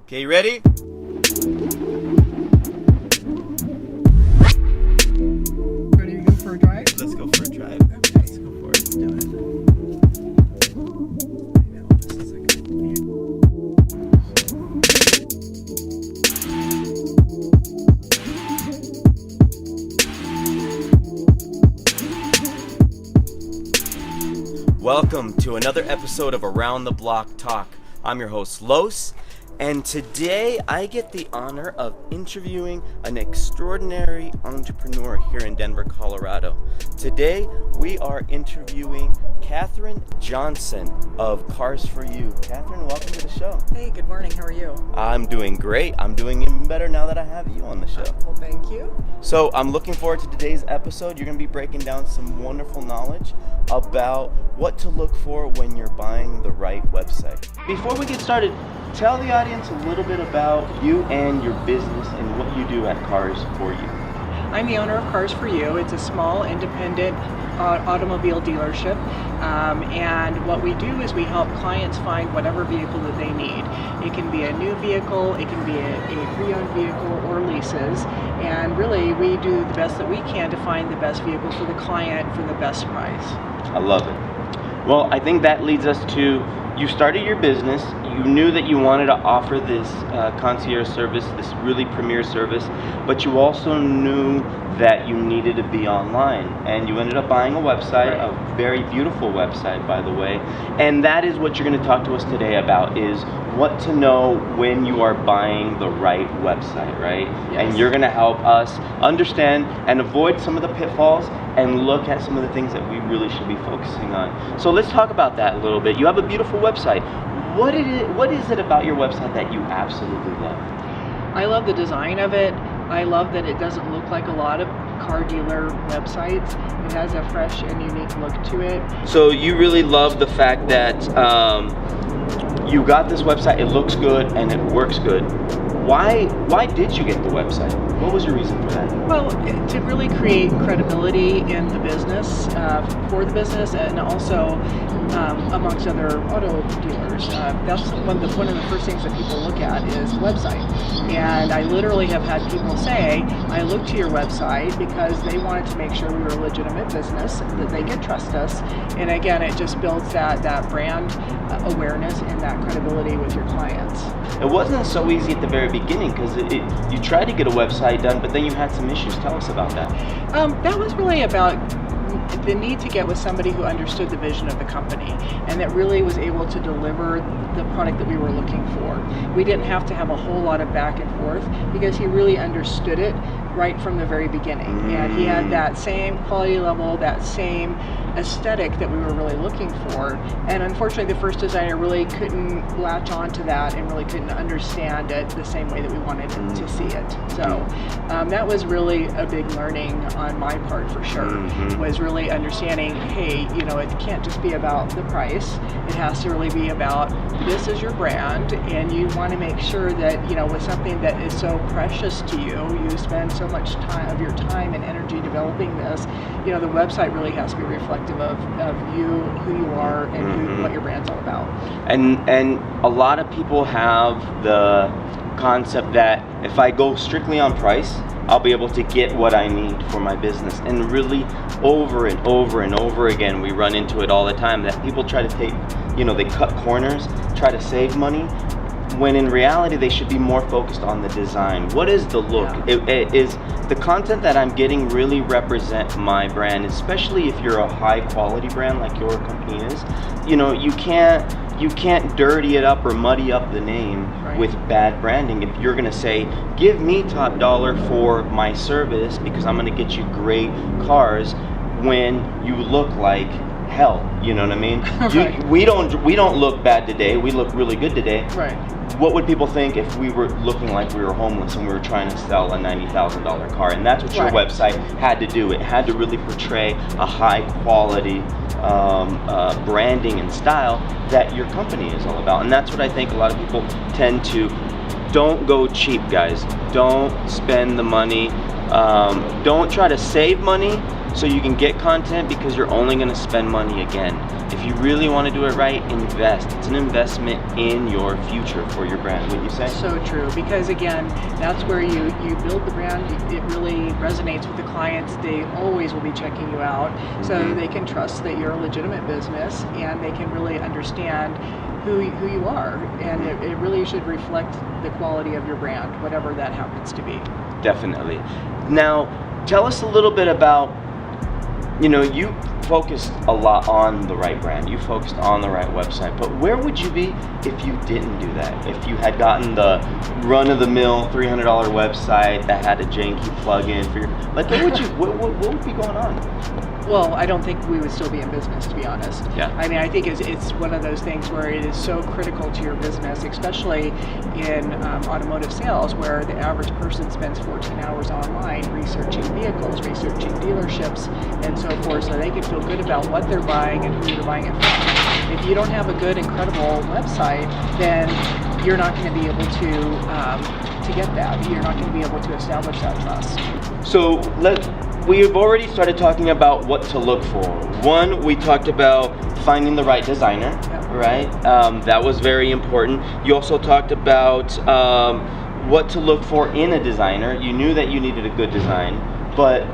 Okay, you ready? Ready to go for a drive? Let's go for a drive. Okay. Let's go for it. Let's do it. I know, this is a good Welcome to another episode of Around the Block Talk. I'm your host, Los, and today I get the honor of interviewing an extraordinary entrepreneur here in Denver, Colorado. Today we are interviewing Catherine Johnson of Cars For You. Catherine, welcome to the show. Hey, good morning. How are you? I'm doing great. I'm doing even better now that I have you on the show. Well, thank you. So I'm looking forward to today's episode. You're going to be breaking down some wonderful knowledge about what to look for when you're buying the right website. Before we get started, tell the audience a little bit about you and your business and what you do at Cars For You. I'm the owner of Cars For You. It's a small, independent automobile dealership. And what we do is we help clients find whatever vehicle that they need. It can be a new vehicle, it can be a pre-owned vehicle or leases. And really, we do the best that we can to find the best vehicle for the client for the best price. I love it. Well, I think that leads us to, you started your business, you knew that you wanted to offer this concierge service, this really premier service, but you also knew that you needed to be online, and you ended up buying a website, a very beautiful website, by the way, and that is what you're going to talk to us today about, is what to know when you are buying the right website, right? Yes. And you're going to help us understand and avoid some of the pitfalls and look at some of the things that we really should be focusing on. So let's talk about that a little bit. You have a beautiful website. What is it about your website that you absolutely love? I love the design of it. I love that it doesn't look like a lot of car dealer websites. It has a fresh and unique look to it. So you really love the fact that you got this website, it looks good and it works good. Why did you get the website? What was your reason for that? Well, to really create credibility in the business, for the business, and also amongst other auto dealers. That's one of the first things that people look at is website. And I literally have had people say, I looked to your website because they wanted to make sure we were a legitimate business, that they could trust us. And again, it just builds that brand awareness and that credibility with your clients. It wasn't so easy at the very beginning because you tried to get a website done, but then you had some issues. Tell us about that. That was really about the need to get with somebody who understood the vision of the company and that really was able to deliver the product that we were looking for. We didn't have to have a whole lot of back and forth because he really understood it right from the very beginning. And he had that same quality level, that same aesthetic that we were really looking for. And unfortunately, the first designer really couldn't latch on to that and really couldn't understand it the same way that we wanted to see it. So that was really a big learning on my part for sure, was really understanding, hey, it can't just be about the price. It has to really be about, this is your brand, and you want to make sure that, with something that is so precious to you, you spend so much time of your time and energy developing this, the website really has to be reflective of you, who you are, and what your brand's all about. And a lot of people have the concept that if I go strictly on price, I'll be able to get what I need for my business. And really, over and over and over again, we run into it all the time that people try to take, they cut corners, try to save money, when in reality they should be more focused on the design. What is the look? Yeah. It is the content that I'm getting really represent my brand, especially if you're a high quality brand like your company is. You can't dirty it up or muddy up the name with bad branding. If you're gonna say, give me top dollar for my service because I'm gonna get you great cars, when you look like hell, you know what I mean? Right. We don't look bad today. We look really good today. Right. What would people think if we were looking like we were homeless and we were trying to sell a $90,000 car? And that's what your website had to do. It had to really portray a high quality branding and style that your company is all about. And that's what I think a lot of people tend to. Don't go cheap, guys. Don't spend the money. Don't try to save money So you can get content because you're only going to spend money again. If you really want to do it right, invest. It's an investment in your future for your brand, wouldn't you say? So true, because again, that's where you build the brand. It really resonates with the clients. They always will be checking you out, so they can trust that you're a legitimate business, and they can really understand who you are, and it really should reflect the quality of your brand, whatever that happens to be. Definitely. Now, tell us a little bit about, you focused a lot on the right brand, you focused on the right website, but where would you be if you didn't do that? If you had gotten the run-of-the-mill $300 website that had a janky plugin for your, like, what would be going on? Well, I don't think we would still be in business, to be honest. Yeah. I mean, I think it's one of those things where it is so critical to your business, especially in automotive sales, where the average person spends 14 hours online researching vehicles, researching dealerships, and so forth, so they can feel good about what they're buying and who they're buying it from. If you don't have a good, incredible website, then you're not going to be able to get that. You're not going to be able to establish that trust. So we've already started talking about what to look for. One, we talked about finding the right designer, right? That was very important. You also talked about what to look for in a designer. You knew that you needed a good design, but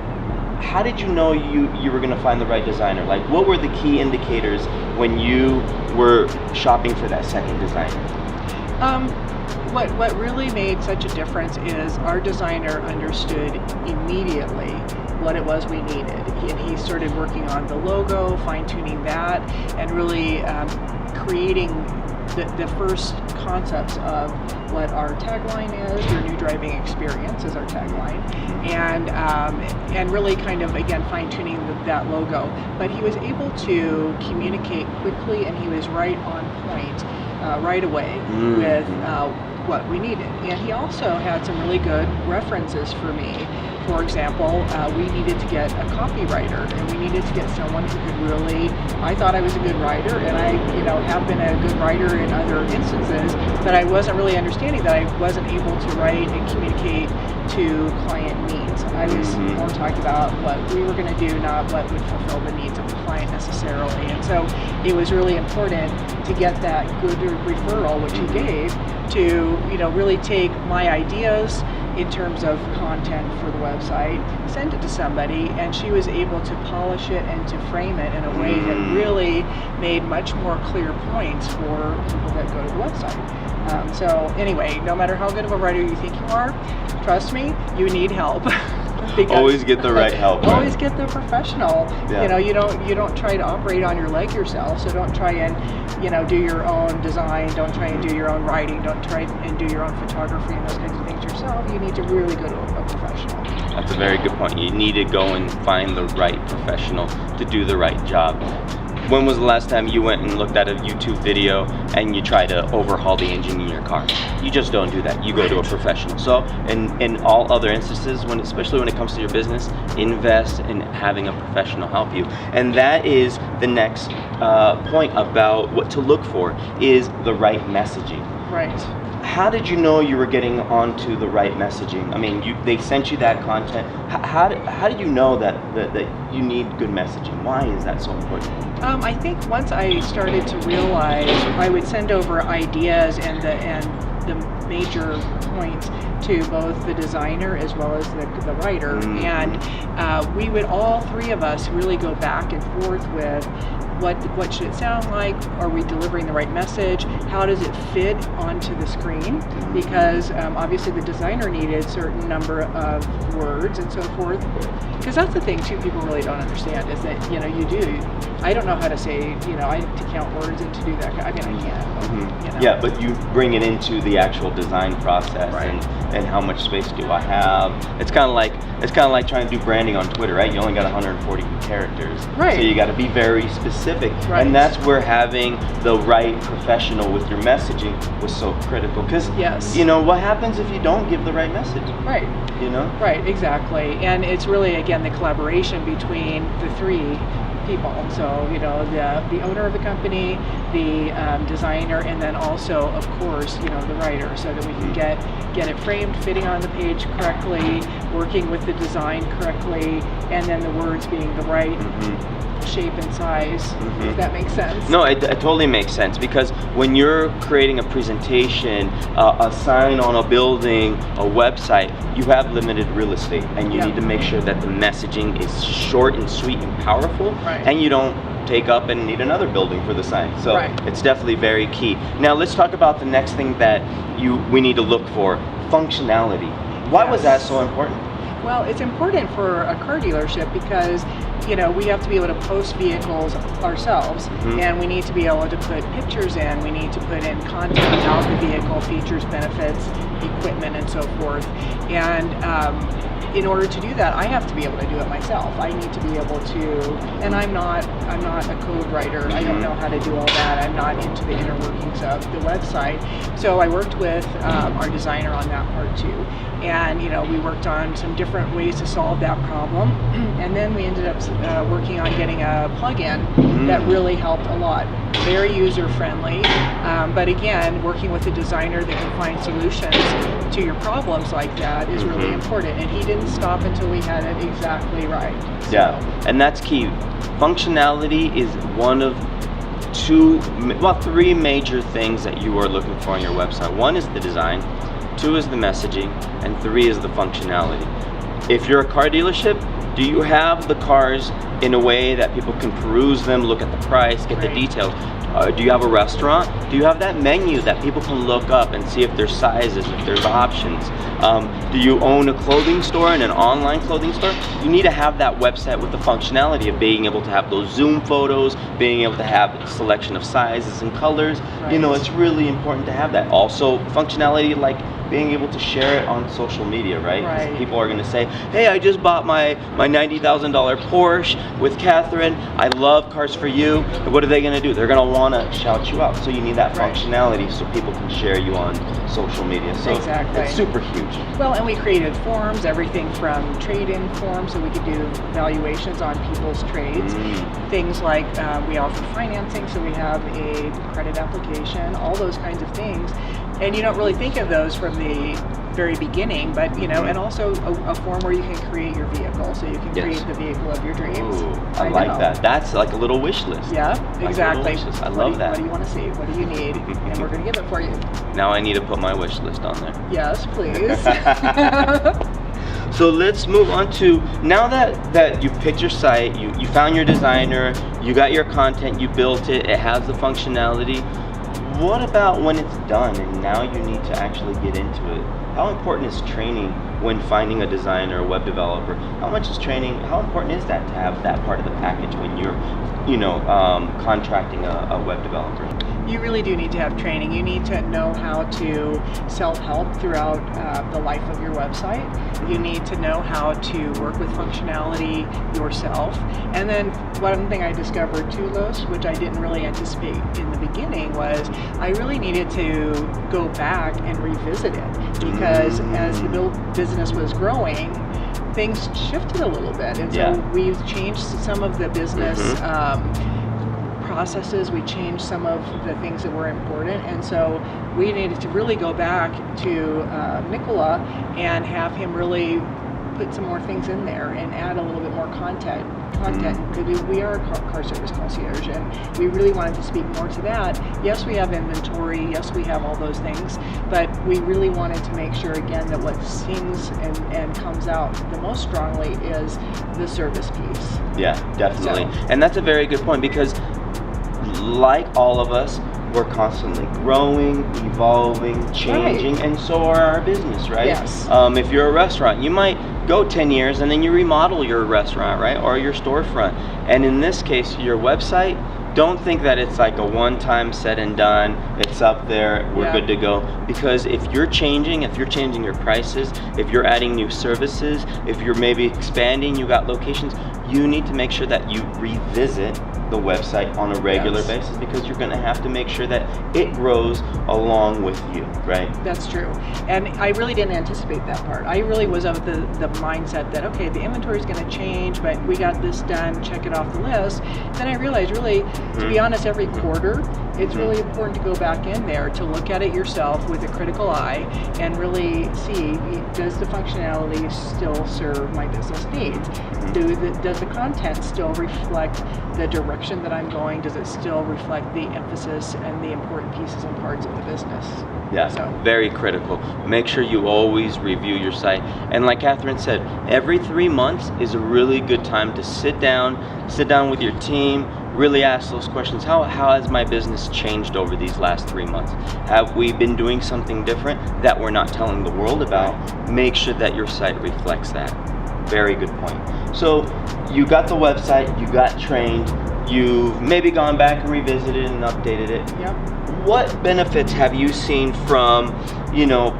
how did you know you were going to find the right designer? Like, what were the key indicators when you were shopping for that second designer? What really made such a difference is our designer understood immediately what it was we needed. He started working on the logo, fine-tuning that, and really creating the first concepts of what our tagline is. Your new driving experience is our tagline, and really kind of, again, fine-tuning that logo. But he was able to communicate quickly, and he was right on point right away with what we needed. And he also had some really good references for me. For example, we needed to get a copywriter, and we needed to get someone who could really, I thought I was a good writer, and I have been a good writer in other instances, but I wasn't really understanding that I wasn't able to write and communicate to client needs. I was more talking about what we were going to do, not what would fulfill the needs of the client necessarily. And so it was really important to get that good referral, which he gave, to really take my ideas in terms of content for the website, send it to somebody, and she was able to polish it and to frame it in a way that really made much more clear points for people that go to the website. So anyway, no matter how good of a writer you think you are, trust me, you need help. Always get the right help. Right? Always get the professional. Yeah. You don't try to operate on your leg yourself. So don't try and do your own design. Don't try and do your own writing. Don't try and do your own photography and those kinds of things yourself. You need to really go to a professional. That's a very good point. You need to go and find the right professional to do the right job. When was the last time you went and looked at a YouTube video and you try to overhaul the engine in your car? You just don't do that. You go to a professional. So in all other instances, especially when it comes to your business, invest in having a professional help you. And that is the next point about what to look for, is the right messaging. Right. How did you know you were getting onto the right messaging? I mean, they sent you that content. How did you know that you need good messaging? Why is that so important? I think once I started to realize, I would send over ideas and the major points to both the designer as well as the writer, and we would, all three of us, really go back and forth with what should it sound like? Are we delivering the right message? How does it fit onto the screen? Because obviously the designer needed a certain number of words and so forth. Because that's the thing too, people really don't understand, is that I don't know how to say, I have to count words and to do that. I mean, I can't. Yeah, but you bring it into the actual design process, right, and how much space do I have? It's kind of like trying to do branding on Twitter, right? You only got 140 characters, right? So you got to be very specific, right. And that's where having the right professional with your messaging was so critical. Because what happens if you don't give the right message? Right. Right. Exactly. And it's really, again, the collaboration between the three people. So the owner of the company, the designer, and then also, of course, the writer, so that we can get it framed, fitting on the page correctly, working with the design correctly, and then the words being the right shape and size, if that makes sense. No, it totally makes sense, because when you're creating a presentation, a sign on a building, a website, you have limited real estate, and you need to make sure that the messaging is short and sweet and powerful, and you don't take up and need another building for the sign. So it's definitely very key. Now let's talk about the next thing that we need to look for: functionality. Why was that so important? Well, it's important for a car dealership because, you know, we have to be able to post vehicles ourselves, and we need to be able to put pictures in, we need to put in content about the vehicle, features, benefits, equipment, and so forth. And in order to do that, I have to be able to do it myself. I need to be able to, and I'm not a code writer. I don't know how to do all that. I'm not into the inner workings of the website. So I worked with our designer on that part too. And, you know, we worked on some different ways to solve that problem. And then we ended up working on getting a plugin that really helped a lot. Very user-friendly, but again, working with a designer that can find solutions to your problems like that is really important. And he didn't stop until we had it exactly right. So. Yeah, and that's key. Functionality is one of three major things that you are looking for on your website. One is the design, two is the messaging, and three is the functionality. If you're a car dealership, do you have the cars in a way that people can peruse them, look at the price, get the details? Do you have a restaurant? Do you have that menu that people can look up and see if there's sizes, if there's options? Do you own a clothing store and an online clothing store? You need to have that website with the functionality of being able to have those zoom photos, being able to have a selection of sizes and colors. You know, it's really important to have that. Also, functionality like being able to share it on social media, right? 'Cause people are going to say, hey, I just bought my $90,000 Porsche with Catherine. I love Cars for You. What are they going to do? They're going to want to shout you out. So you need that functionality so people can share you on social media. So it's super huge. Well, and we created forms, everything from trade-in forms, so we could do valuations on people's trades. Things like we offer financing, so we have a credit application, all those kinds of things. And you don't really think of those from the very beginning, but you know, and also a form where you can create your vehicle, so you can create the vehicle of your dreams. Ooh, I like that. That's like a little wish list. Yeah, like exactly. I love that. What do you want to see? What do you need? And we're going to give it for you. Now I need to put my wish list on there. Yes, please. So let's move on to, now that you've picked your site, you found your designer, you got your content, you built it, it has the functionality. What about when it's done and now you need to actually get into it? How important is training when finding a designer or web developer? How much is training, how important is that to have that part of the package when you're, you know, contracting a web developer? You really do need to have training. You need to know how to self-help throughout the life of your website. You need to know how to work with functionality yourself. And then one thing I discovered too, Los, which I didn't really anticipate in the beginning, was I really needed to go back and revisit it, because as the business was growing, things shifted a little bit. And so we've changed some of the business processes, we changed some of the things that were important, and so we needed to really go back to Nicola and have him really put some more things in there and add a little bit more content because we are a car service concierge, and we really wanted to speak more to that. Yes, we have inventory, yes, we have all those things, but we really wanted to make sure again that what sings and comes out the most strongly is the service piece. Yeah, definitely. And that's a very good point, because like all of us, we're constantly growing, evolving, changing, and so are our business, right? Yes. If you're a restaurant, you might go 10 years and then you remodel your restaurant, right? Or your storefront. And in this case, your website, don't think that it's like a one-time said and done, it's up there, we're good to go. Because if you're changing your prices, if you're adding new services, if you're maybe expanding, you got locations, you need to make sure that you revisit the website on a regular basis, because you're going to have to make sure that it grows along with you, right? That's true. And I really didn't anticipate that part. I really was of the mindset that, okay, the inventory is going to change, but we got this done, check it off the list. Then I realized really, to be honest, every quarter it's really important to go back in there to look at it yourself with a critical eye and really see, does the functionality still serve my business needs? Does the content still reflect the direction that I'm going? Does it still reflect the emphasis and the important pieces and parts of the business? Yeah, so very critical. Make sure you always review your site. And like Catherine said, every 3 months is a really good time to sit down with your team, really ask those questions. How has my business changed over these last 3 months? Have we been doing something different that we're not telling the world about? Make sure that your site reflects that. Very good point. So you got the website, you got trained, you've maybe gone back and revisited and updated it. Yep. What benefits have you seen from,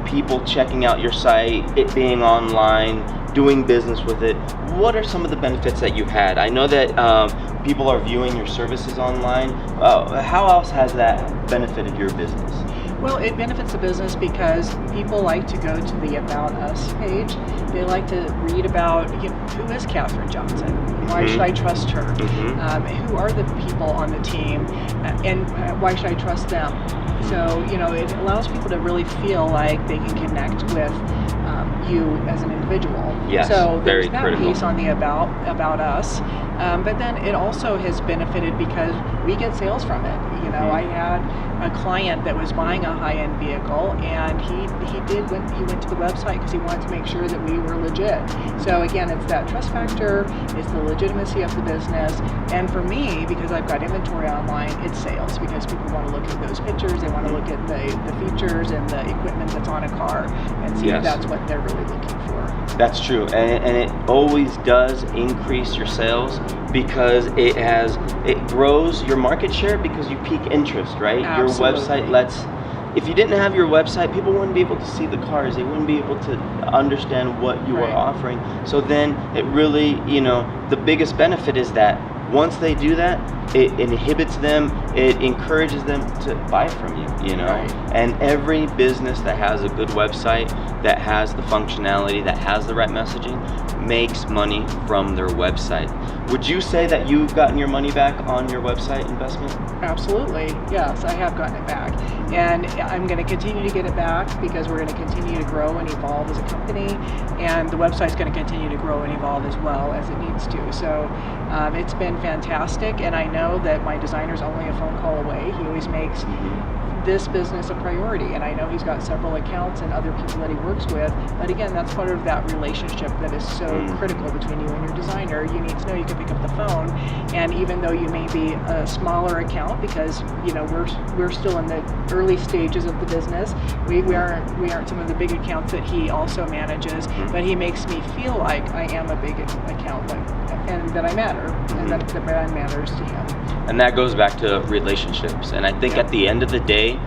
people checking out your site, it being online, doing business with it? What are some of the benefits that you've had? I know that people are viewing your services online. How else has that benefited your business? Well, it benefits the business because people like to go to the About Us page. They like to read about, who is Catherine Johnson? Why should I trust her? Who are the people on the team? And why should I trust them? So, it allows people to really feel like they can connect with you as an individual. Yes, so there's very that critical. piece on the About Us. But then it also has benefited because we get sales from it. I had a client that was buying a high-end vehicle, and he went to the website because he wanted to make sure that we were legit. So again, it's that trust factor, it's the legitimacy of the business, and for me, because I've got inventory online, it's sales, because people want to look at those pictures, they want to look at the features and the equipment that's on a car and see if that's what they're really looking for. That's true, and it always does increase your sales because it grows your market share because you pique interest, right? Absolutely. Your website if you didn't have your website, people wouldn't be able to see the cars, they wouldn't be able to understand what you are offering. So then it really, the biggest benefit is that once they do that, it inhibits them, it encourages them to buy from you, And every business that has a good website, that has the functionality, that has the right messaging, makes money from their website. Would you say that you've gotten your money back on your website investment? Absolutely, yes, I have gotten it back. And I'm going to continue to get it back because we're going to continue to grow and evolve as a company, and the website's going to continue to grow and evolve as well as it needs to. So it's been fantastic, and I know that my designer's only a phone call away. He always makes this business a priority, and I know he's got several accounts and other people that he works with, but again, that's part of that relationship that is so critical between you and your designer. You need to know you can pick up the phone, and even though you may be a smaller account, because we're still in the early stages of the business, we aren't some of the big accounts that he also manages, but he makes me feel like I am a big account, and that I matter, and that the brand matters to him. And that goes back to relationships. And I think at the end of the day,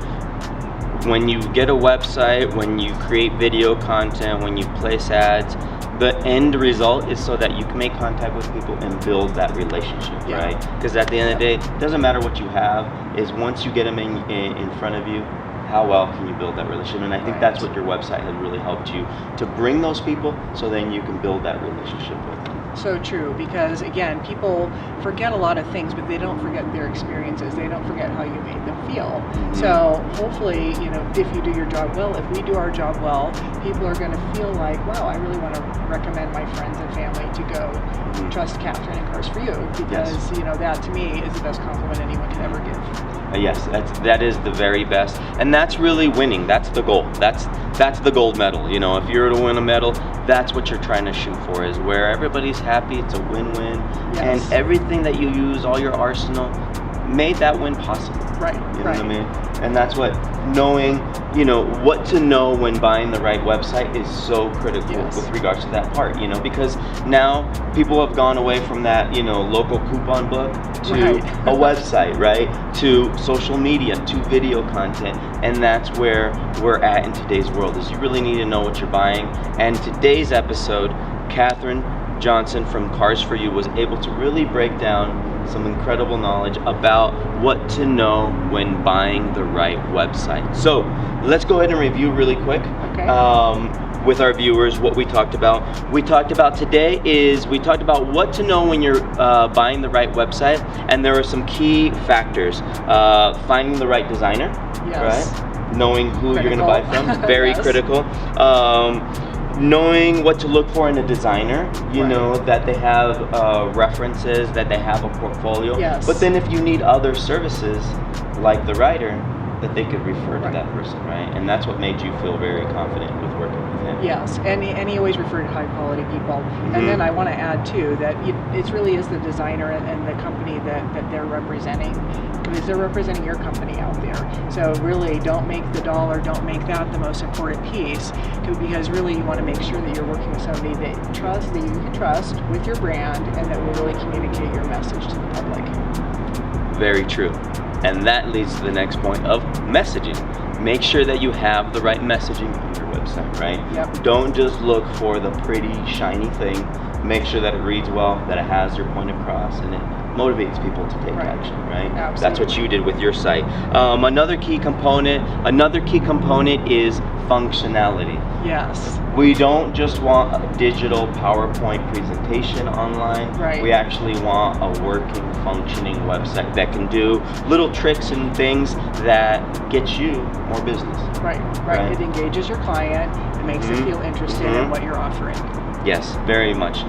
when you get a website, when you create video content, when you place ads, the end result is so that you can make contact with people and build that relationship, right? Because at the end of the day, it doesn't matter what you have, is once you get them in front of you, how well can you build that relationship? And I think that's what your website has really helped you to bring those people, so then you can build that relationship with them. So true, because again, people forget a lot of things, but they don't forget their experiences. They don't forget how you made them feel. So hopefully, if you do your job well, if we do our job well, people are going to feel like, wow, I really want to recommend my friends and family to go trust Catherine and Cars for You, because that to me is the best compliment anyone can ever give. Yes, that is the very best, and that's really winning. That's the goal. That's the gold medal. If you're to win a medal, that's what you're trying to shoot for, is where everybody's happy. It's a win-win, and everything that you use, all your arsenal, made that win possible. Right. You know what I mean? And that's what knowing, what to know when buying the right website is so critical with regards to that part, because now people have gone away from that, local coupon book to a website, right? To social media, to video content, and that's where we're at in today's world, is you really need to know what you're buying. And today's episode, Catherine Johnson from Cars for You was able to really break down some incredible knowledge about what to know when buying the right website. So let's go ahead and review really quick. with our viewers what we talked about. We talked about today is we talked about what to know when you're buying the right website, and there are some key factors. Finding the right designer, Yes. right? Knowing who you're going to buy Critical. from, very Yes. critical. Knowing what to look for in a designer, you Right. know, that they have references, that they have a portfolio. Yes. But then if you need other services, like the writer, that they could refer to Right. that person, right? And that's what made you feel very confident with working with him. Yes, and he always referred to high quality people. Mhm. And then I want to add too that it really is the designer and the company that they're representing, because they're representing your company out there. So really don't make the dollar, don't make that the most important piece, because really you want to make sure that you're working with somebody that you can trust with your brand, and that will really communicate your message to the public. Very true. And that leads to the next point of messaging. Make sure that you have the right messaging on your website, right? Yep. Don't just look for the pretty, shiny thing. Make sure that it reads well, that it has your point across, and it motivates people to take Right. action, right? Absolutely. That's what you did with your site. Another key component is functionality. Yes. We don't just want a digital PowerPoint presentation online. Right. We actually want a working, functioning website that can do little tricks and things that get you more business. Right. Right. It engages your client. It makes them feel interested in what you're offering. Yes, very much.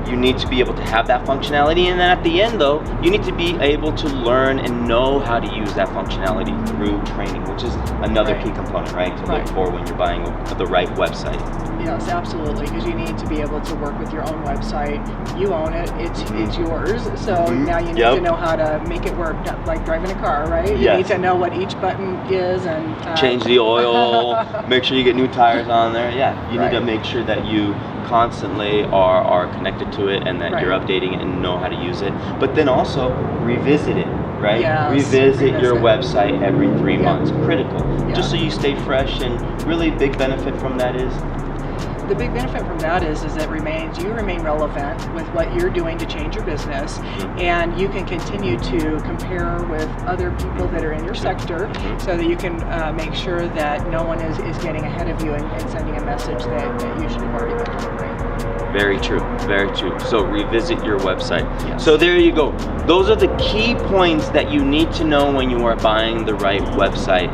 You need to be able to have that functionality, and then at the end though, you need to be able to learn and know how to use that functionality through training, which is another Right. key component, right? To Right. look for when you're buying the right website. Yes, absolutely, because you need to be able to work with your own website. You own it, it's yours, so now you need to know how to make it work, like driving a car, right? You Yes. need to know what each button is, and Change the oil, make sure you get new tires on there. Yeah, you need to Right. make sure that you constantly are connected to it, and that you're Right. updating it and know how to use it. But then also revisit it, right? Yes, Revisit your revisit. website every 3 Yeah. months. Critical. Yeah. Just so you stay fresh, and really big benefit from that is the big benefit from that is that you remain relevant with what you're doing to change your business, and you can continue to compare with other people that are in your sector, so that you can make sure that no one is getting ahead of you and sending a message that you should have already been delivering. very true, very true. So revisit your website. Yes. So there you go. Those are the key points that you need to know when you are buying the right website.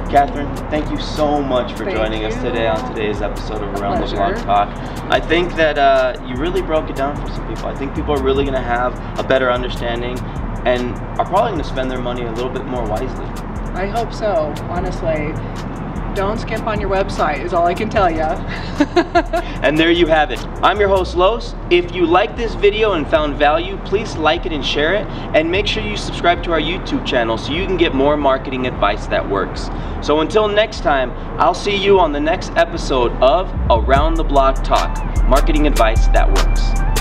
Catherine, thank you so much for Thank joining us you. today on today's episode of Around the Block pleasure. Talk. I think that you really broke it down for some people. I think people are really going to have a better understanding, and are probably going to spend their money a little bit more wisely. I hope so, honestly. Don't skimp on your website is all I can tell you. And there you have it. I'm your host, Los. If you liked this video and found value, please like it and share it, and make sure you subscribe to our YouTube channel so you can get more marketing advice that works. So until next time, I'll see you on the next episode of Around the Block Talk, marketing advice that works.